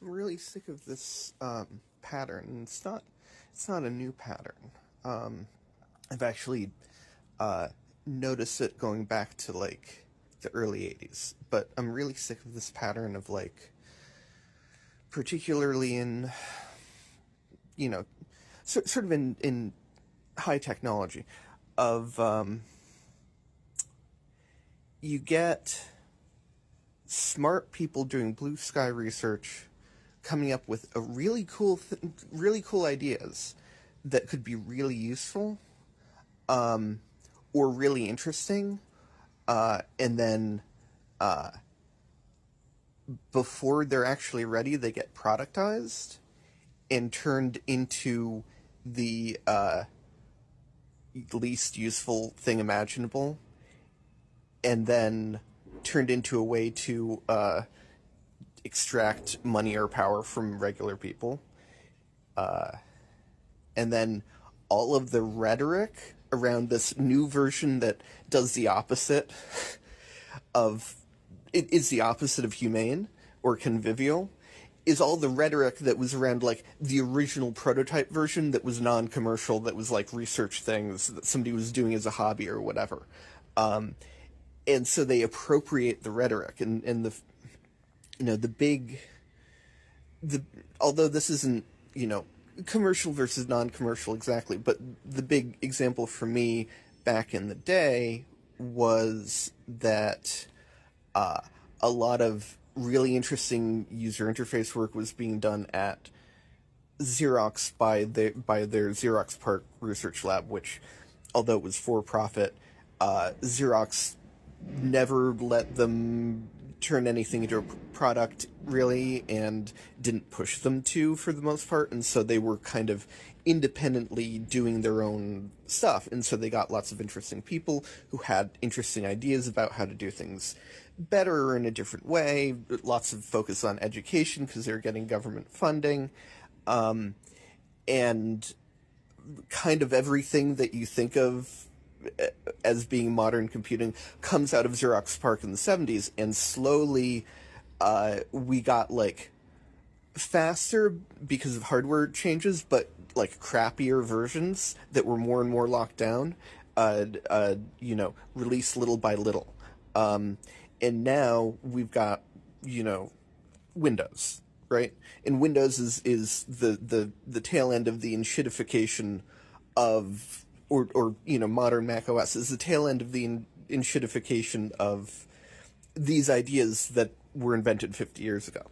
I'm really sick of this pattern. It's not a new pattern. I've actually noticed it going back to like the early '80s, but I'm really sick of this pattern of like, particularly in sort of in high technology, of you get smart people doing blue sky research coming up with a really cool ideas that could be really useful, or really interesting, and then before they're actually ready, they get productized and turned into the least useful thing imaginable, and then turned into a way to extract money or power from regular people. And then all of the rhetoric around this new version that does the opposite of it is the opposite of humane or convivial, is all the rhetoric that was around like the original prototype version that was non-commercial, that was like research things that somebody was doing as a hobby or whatever. And so they appropriate the rhetoric, and the big, the although this isn't commercial versus non-commercial exactly, but the big example for me back in the day was that a lot of really interesting user interface work was being done at Xerox by their Xerox PARC research lab, which, although it was for profit, Xerox never let them turn anything into a product really, and didn't push them to, for the most part, and so they were kind of independently doing their own stuff, and so they got lots of interesting people who had interesting ideas about how to do things better or in a different way, lots of focus on education because they're getting government funding, and kind of everything that you think of as being modern computing comes out of Xerox PARC in the '70s, and slowly we got like faster because of hardware changes, but like crappier versions that were more and more locked down, released little by little. And now we've got, Windows, right? And Windows is the tail end of the enshittification of, or modern Mac OS is the tail end of the enshittification of these ideas that were invented 50 years ago.